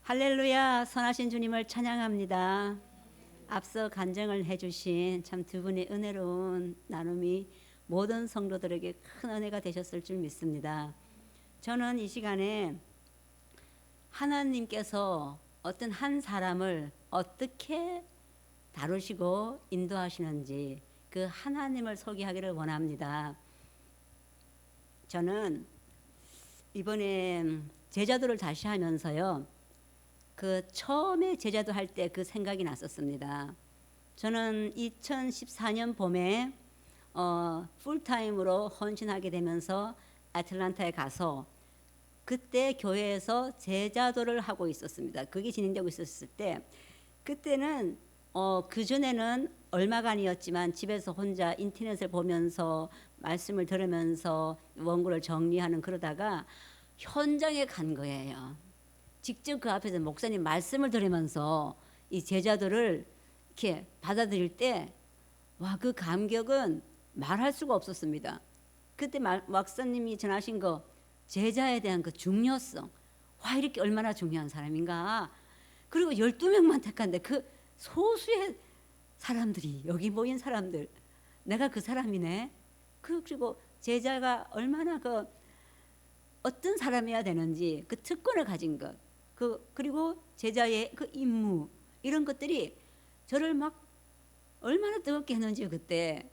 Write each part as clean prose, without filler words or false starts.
할렐루야, 선하신 주님을 찬양합니다. 앞서 간증을 해주신 참 두 분의 은혜로운 나눔이 모든 성도들에게 큰 은혜가 되셨을 줄 믿습니다. 저는 이 시간에 하나님께서 어떤 한 사람을 어떻게 다루시고 인도하시는지 그 하나님을 소개하기를 원합니다. 저는 이번에 제자도를 다시 하면서요, 그 처음에 제자도 할 때 그 생각이 났었습니다. 저는 2014년 봄에 풀타임으로 헌신하게 되면서 애틀란타에 가서 그때 교회에서 제자도를 하고 있었습니다. 그게 진행되고 있었을 때 그때는 그전에는 얼마간이었지만 집에서 혼자 인터넷을 보면서 말씀을 들으면서 원고를 정리하는 그러다가 현장에 간 거예요. 직접 그 앞에서 목사님 말씀을 들으면서 이 제자들을 이렇게 받아들일 때, 와, 그 감격은 말할 수가 없었습니다. 그때 목사님이 전하신 거, 제자에 대한 그 중요성, 와, 이렇게 얼마나 중요한 사람인가. 그리고 12명만 택한데 그 소수의 사람들이, 여기 모인 사람들, 내가 그 사람이네. 그리고 제자가 얼마나 그 어떤 사람이어야 되는지 그 특권을 가진 것, 그리고 제자의 그 임무, 이런 것들이 저를 막 얼마나 뜨겁게 했는지 그때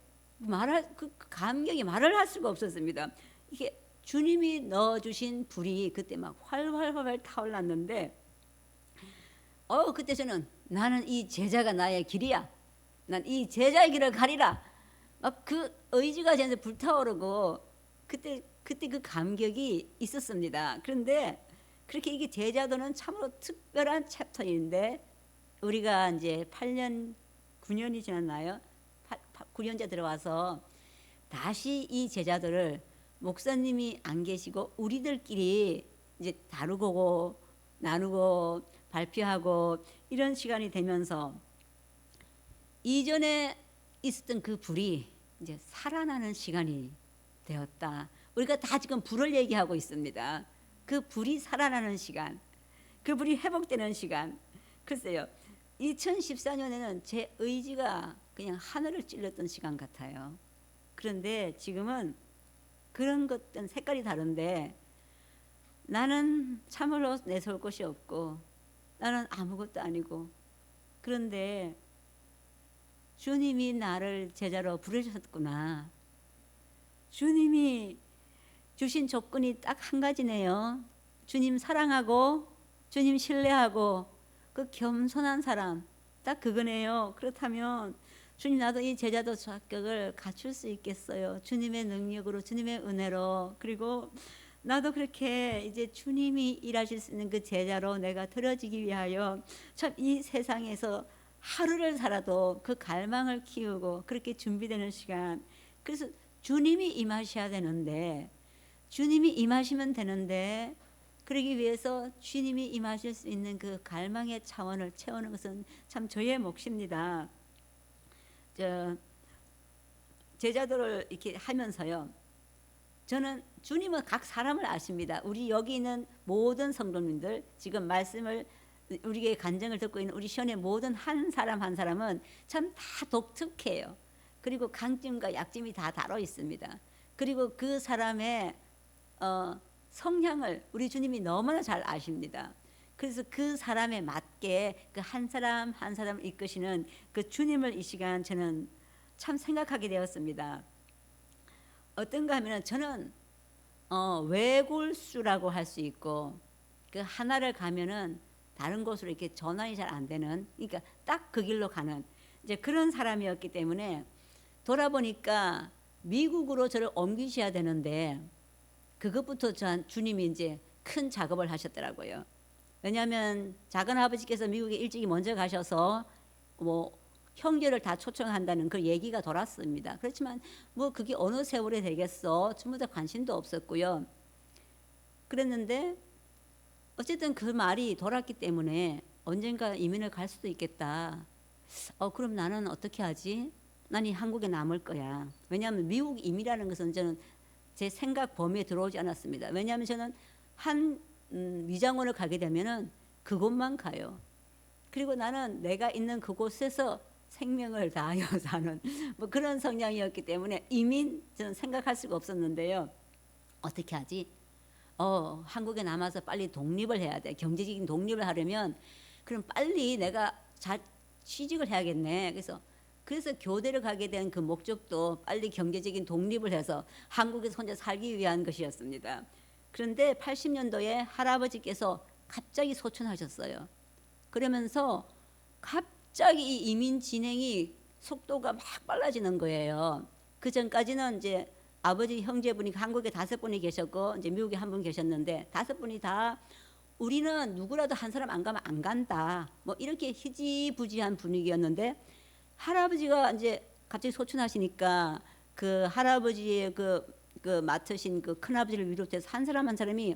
그 감격이 말을 할 수가 없었습니다. 이게 주님이 넣어주신 불이 그때 막 활활 타올랐는데, 그때 저는 나는 이 제자가 나의 길이야. 난 이 제자의 길을 가리라. 막 그 의지가 저한테 불타오르고 그때 그 감격이 있었습니다. 그런데 그렇게 이게 제자도는 참으로 특별한 챕터인데, 우리가 이제 8년 9년이 지났나요? 9년째 들어와서 다시 이 제자들을 목사님이 안 계시고 우리들끼리 이제 다루고 나누고 발표하고 이런 시간이 되면서 이전에 있었던 그 불이 이제 살아나는 시간이 되었다. 우리가 다 지금 불을 얘기하고 있습니다. 그 불이 살아나는 시간, 그 불이 회복되는 시간. 글쎄요, 2014년에는 제 의지가 그냥 하늘을 찔렀던 시간 같아요. 그런데 지금은 그런 것들은 색깔이 다른데, 나는 참으로 내세울 것이 없고 나는 아무것도 아니고, 그런데 주님이 나를 제자로 부르셨구나. 주님이 주신 조건이 딱 한 가지네요. 주님 사랑하고 주님 신뢰하고 그 겸손한 사람, 딱 그거네요. 그렇다면 주님, 나도 이 제자도 합격을 갖출 수 있겠어요. 주님의 능력으로, 주님의 은혜로. 그리고 나도 그렇게 이제 주님이 일하실 수 있는 그 제자로 내가 들어지기 위하여 참 이 세상에서 하루를 살아도 그 갈망을 키우고 그렇게 준비되는 시간. 그래서 주님이 임하셔야 되는데, 주님이 임하시면 되는데, 그러기 위해서 주님이 임하실 수 있는 그 갈망의 차원을 채우는 것은 참 저의 몫입니다. 제자들을 이렇게 하면서요, 저는 주님은 각 사람을 아십니다. 우리 여기 있는 모든 성도님들, 지금 말씀을 우리의 간증을 듣고 있는 우리 시온의 모든 한 사람 한 사람은 참 다 독특해요. 그리고 강점과 약점이 다 다뤄 있습니다. 그리고 그 사람의 성향을 우리 주님이 너무나 잘 아십니다. 그래서 그 사람에 맞게 그 한 사람 한 사람을 이끄시는 그 주님을 이 시간 저는 참 생각하게 되었습니다. 어떤가 하면 저는 외골수라고 할 수 있고, 그 하나를 가면은 다른 곳으로 이렇게 전환이 잘 안 되는, 그러니까 딱 그 길로 가는 이제 그런 사람이었기 때문에, 돌아보니까 미국으로 저를 옮기셔야 되는데 그것부터 주님이 이제 큰 작업을 하셨더라고요. 왜냐하면 작은 아버지께서 미국에 일찍이 먼저 가셔서 뭐 형제를 다 초청한다는 그 얘기가 돌았습니다. 그렇지만 뭐 그게 어느 세월에 되겠어, 전부 다 관심도 없었고요. 그랬는데 어쨌든 그 말이 돌았기 때문에 언젠가 이민을 갈 수도 있겠다. 그럼 나는 어떻게 하지? 난 이 한국에 남을 거야. 왜냐하면 미국 이민이라는 것은 저는 제 생각 범위에 들어오지 않았습니다. 왜냐하면 저는 한 위장원을 가게 되면은 그곳만 가요. 그리고 나는 내가 있는 그곳에서 생명을 다하여 사는 뭐 그런 성향이었기 때문에 이민 저는 생각할 수가 없었는데요. 어떻게 하지? 한국에 남아서 빨리 독립을 해야 돼. 경제적인 독립을 하려면 그럼 빨리 내가 잘 취직을 해야겠네. 그래서 교대를 가게 된 그 목적도 빨리 경제적인 독립을 해서 한국에서 혼자 살기 위한 것이었습니다. 그런데 80년도에 할아버지께서 갑자기 소천하셨어요. 그러면서 갑자기 이 이민 진행이 속도가 막 빨라지는 거예요. 그 전까지는 이제 아버지 형제분이 한국에 5분이 계셨고 이제 미국에 1분 계셨는데 5분이 다 우리는 누구라도 한 사람 안 가면 안 간다. 뭐 이렇게 희지부지한 분위기였는데 할아버지가 이제 갑자기 소천하시니까 그 할아버지의 그 맡으신 그 큰아버지를 비롯해서 한 사람 한 사람이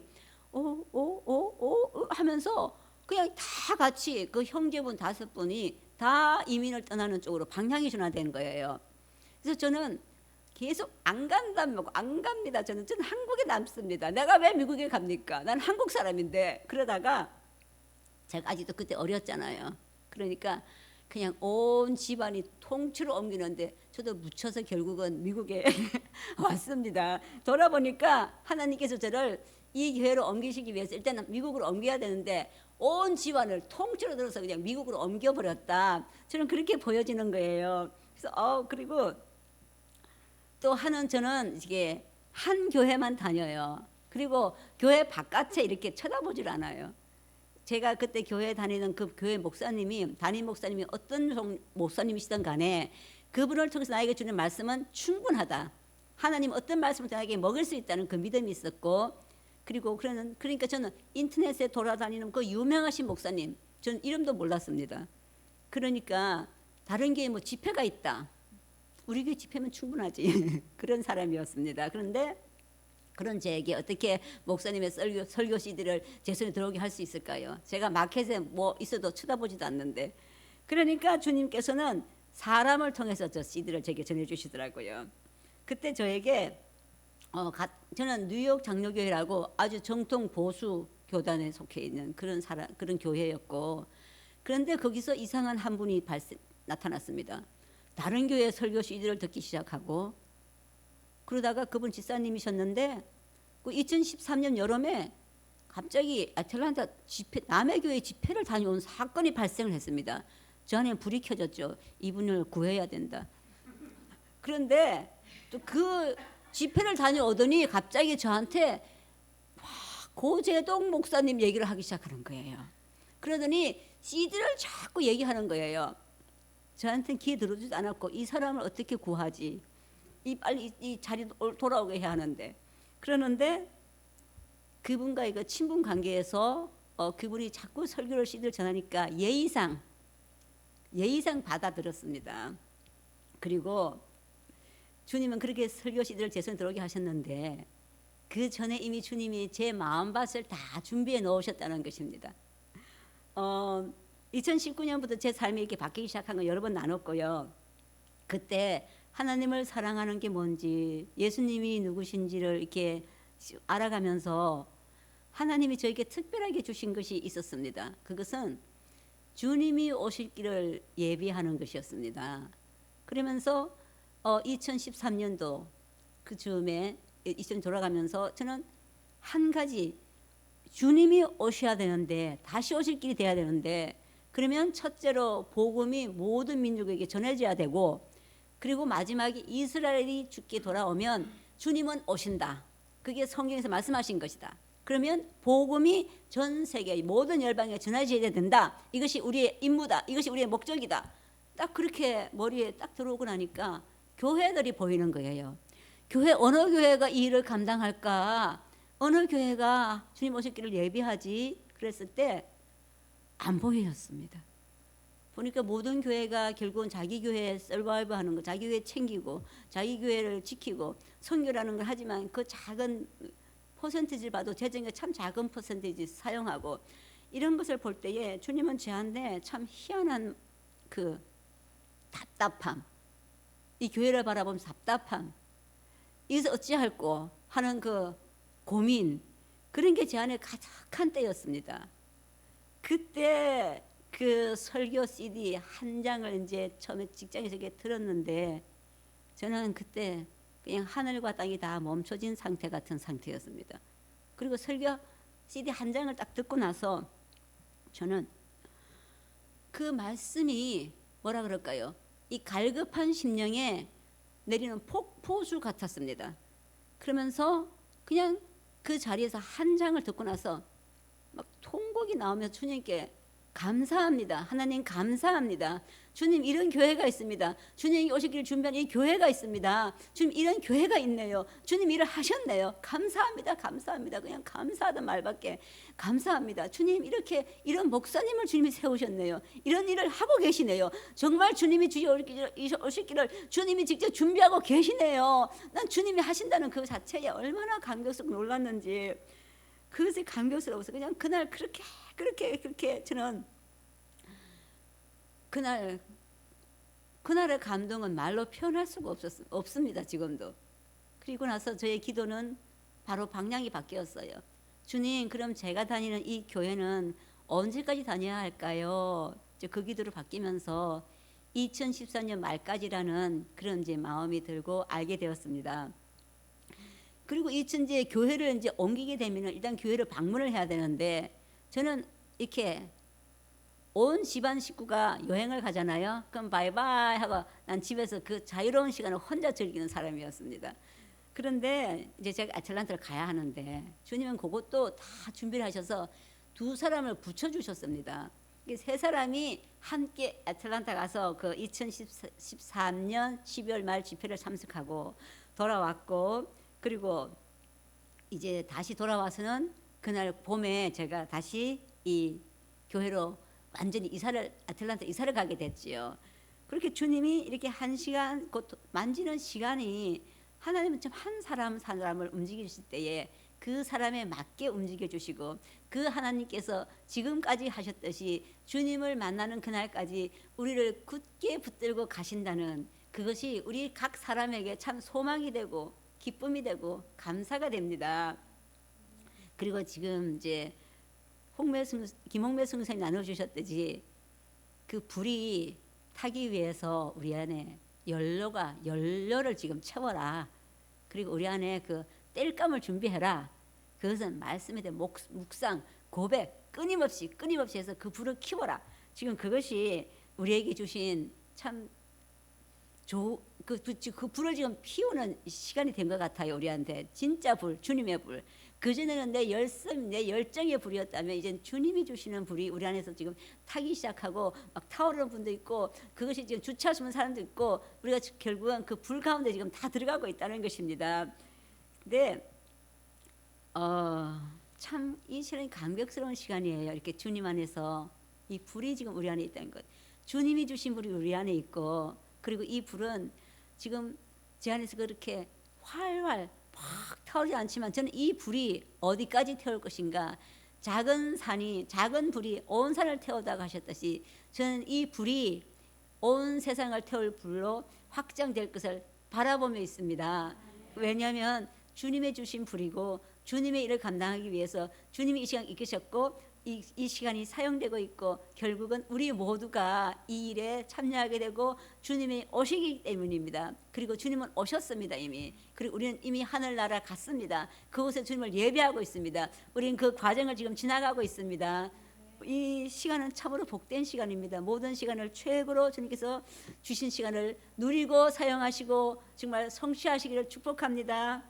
오 하면서 그냥 다 같이 그 형제분 5분이 다 이민을 떠나는 쪽으로 방향이 전환된 거예요. 그래서 저는 계속 안 간다면 안 갑니다. 저는 한국에 남습니다. 내가 왜 미국에 갑니까? 난 한국 사람인데. 그러다가 제가 아직도 그때 어렸잖아요. 그러니까 그냥 온 집안이 통째로 옮기는데 저도 묻혀서 결국은 미국에 왔습니다. 돌아보니까 하나님께서 저를 이 교회로 옮기시기 위해서 일단 미국으로 옮겨야 되는데 온 집안을 통째로 들어서 그냥 미국으로 옮겨버렸다. 저는 그렇게 보여지는 거예요. 그래서 그리고 또 저는 이게 한 교회만 다녀요. 그리고 교회 바깥에 이렇게 쳐다보질 않아요. 제가 그때 교회 다니는 그 교회 담임 목사님이 어떤 목사님이시든 간에 그분을 통해서 나에게 주는 말씀은 충분하다. 하나님 어떤 말씀을 나에게 먹을 수 있다는 그 믿음이 있었고, 그러니까 저는 인터넷에 돌아다니는 그 유명하신 목사님, 전 이름도 몰랐습니다. 그러니까 다른 교회 뭐 집회가 있다. 우리 교회 집회면 충분하지. 그런 사람이었습니다. 그런데 그런 제게 어떻게 목사님의 설교 CD를 제 손에 들어오게 할 수 있을까요? 제가 마켓에 뭐 있어도 쳐다보지도 않는데. 그러니까 주님께서는 사람을 통해서 저 CD를 제게 전해주시더라고요. 그때 저에게 저는 뉴욕 장로교회라고 아주 정통 보수 교단에 속해 있는 그런 교회였고, 그런데 거기서 이상한 한 분이 나타났습니다. 다른 교회 설교 CD를 듣기 시작하고, 그러다가 그분 집사님이셨는데 2013년 여름에 갑자기 애틀랜타 남의 교회 집회를 다녀온 사건이 발생을 했습니다. 저 안에 불이 켜졌죠. 이분을 구해야 된다. 그런데 또 그 집회를 다녀오더니 갑자기 저한테 고재동 목사님 얘기를 하기 시작하는 거예요. 그러더니 CD를 자꾸 얘기하는 거예요. 저한테는 귀에 들어주지도 않았고 이 사람을 어떻게 구하지? 빨리 이 자리 돌아오게 해야 하는데, 그러는데 그분과 이거 친분 관계에서 그분이 자꾸 설교를 CD를 전하니까 예의상 받아들였습니다. 그리고 주님은 그렇게 설교 CD를 제 손에 들어오게 하셨는데 그 전에 이미 주님이 제 마음밭을 다 준비해 놓으셨다는 것입니다. 2019년부터 제 삶이 이렇게 바뀌기 시작한 거 여러 번 나눴고요. 그때 하나님을 사랑하는 게 뭔지, 예수님이 누구신지를 이렇게 알아가면서 하나님이 저에게 특별하게 주신 것이 있었습니다. 그것은 주님이 오실 길을 예비하는 것이었습니다. 그러면서 2013년도 그 즈음에 이쯤 돌아가면서 저는 한 가지, 주님이 오셔야 되는데, 다시 오실 길이 돼야 되는데, 그러면 첫째로 복음이 모든 민족에게 전해져야 되고, 그리고 마지막에 이스라엘이 죽게 돌아오면 주님은 오신다. 그게 성경에서 말씀하신 것이다. 그러면 복음이 전 세계 모든 열방에 전해져야 된다. 이것이 우리의 임무다. 이것이 우리의 목적이다. 딱 그렇게 머리에 딱 들어오고 나니까 교회들이 보이는 거예요. 어느 교회가 이 일을 감당할까? 어느 교회가 주님 오실 길을 예비하지? 그랬을 때 안 보였습니다. 보니까 모든 교회가 결국은 자기 교회 서바이브 하는 거, 자기 교회 챙기고 자기 교회를 지키고 선교라는 걸 하지만 그 작은 퍼센티지를 봐도 재정의 참 작은 퍼센티지 사용하고, 이런 것을 볼 때에 주님은 저한테 참 희한한 그 답답함, 이 교회를 바라보면서 답답함, 이것을 어찌할꼬 하는 그 고민, 그런 게 제 안에 가득한 때였습니다. 그때 그 설교 CD 한 장을 이제 처음에 직장에서 이렇게 들었는데 저는 그때 그냥 하늘과 땅이 다 멈춰진 상태 같은 상태였습니다. 그리고 설교 CD 한 장을 딱 듣고 나서 저는 그 말씀이 뭐라 그럴까요? 이 갈급한 심령에 내리는 폭포수 같았습니다. 그러면서 그냥 그 자리에서 한 장을 듣고 나서 막 통곡이 나오면서 주님께 감사합니다. 하나님 감사합니다. 주님 이런 교회가 있습니다. 주님이 오시기를 준비한 이 교회가 있습니다. 주님 이런 교회가 있네요. 주님 일을 하셨네요. 감사합니다. 감사합니다. 그냥 감사하던 말밖에 감사합니다. 주님 이렇게 이런 목사님을 주님이 세우셨네요. 이런 일을 하고 계시네요. 정말 주님이 주여 오시기를 주님이 직접 준비하고 계시네요. 난 주님이 하신다는 그 자체에 얼마나 감격스럽고 놀랐는지 그것이 감격스러워서 그냥 그날 그렇게 저는 그날의 감동은 말로 표현할 수가 없습니다. 지금도. 그리고 나서 저의 기도는 바로 방향이 바뀌었어요. 주님, 그럼 제가 다니는 이 교회는 언제까지 다녀야 할까요? 그 기도를 바뀌면서 2014년 말까지라는 그런 이제 마음이 들고 알게 되었습니다. 그리고 이제 교회를 이제 옮기게 되면 일단 교회를 방문을 해야 되는데 저는 이렇게 온 집안 식구가 여행을 가잖아요. 그럼 바이바이 하고 난 집에서 그 자유로운 시간을 혼자 즐기는 사람이었습니다. 그런데 이제 제가 애틀랜타를 가야 하는데 주님은 그것도 다 준비를 하셔서 두 사람을 붙여주셨습니다. 세 사람이 함께 애틀랜타 가서 그 2013년 12월 말 집회를 참석하고 돌아왔고 그리고 이제 다시 돌아와서는 그날 봄에 제가 다시 이 교회로 완전히 애틀랜타 이사를 가게 됐지요. 그렇게 주님이 이렇게 한 시간 곧 만지는 시간이 하나님은 참 한 사람을 움직이실 때에 그 사람에 맞게 움직여 주시고 그 하나님께서 지금까지 하셨듯이 주님을 만나는 그날까지 우리를 굳게 붙들고 가신다는 그것이 우리 각 사람에게 참 소망이 되고 기쁨이 되고 감사가 됩니다. 그리고 지금 이제 김홍매 선생님이 나눠주셨듯이 그 불이 타기 위해서 우리 안에 연료를 지금 채워라. 그리고 우리 안에 그 땔감을 준비해라. 그것은 말씀에 대한 묵상, 고백 끊임없이 해서 그 불을 키워라. 지금 그것이 우리에게 주신 참 그 불을 지금 피우는 시간이 된 것 같아요. 우리한테 진짜 불, 주님의 불. 그전에는 내 열정의 불이었다면 이제 주님이 주시는 불이 우리 안에서 지금 타기 시작하고 막 타오르는 분도 있고 그것이 지금 주체할 수 없는 사람도 있고 우리가 결국은 그 불 가운데 지금 다 들어가고 있다는 것입니다. 근데 참 이 시간이 감격스러운 시간이에요. 이렇게 주님 안에서 이 불이 지금 우리 안에 있다는 것. 주님이 주신 불이 우리 안에 있고 그리고 이 불은 지금 제 안에서 그렇게 활활 팍 타오르지 않지만 저는 이 불이 어디까지 태울 것인가 작은 불이 온 산을 태우다가 하셨듯이 저는 이 불이 온 세상을 태울 불로 확장될 것을 바라보며 있습니다. 왜냐하면 주님의 주신 불이고 주님의 일을 감당하기 위해서 주님이 이 시간 이끄셨고 이 시간이 사용되고 있고 결국은 우리 모두가 이 일에 참여하게 되고 주님이 오시기 때문입니다. 그리고 주님은 오셨습니다 이미. 그리고 우리는 이미 하늘나라 갔습니다. 그곳에 주님을 예배하고 있습니다. 우리는 그 과정을 지금 지나가고 있습니다. 이 시간은 참으로 복된 시간입니다. 모든 시간을 최고로 주님께서 주신 시간을 누리고 사용하시고 정말 성취하시기를 축복합니다.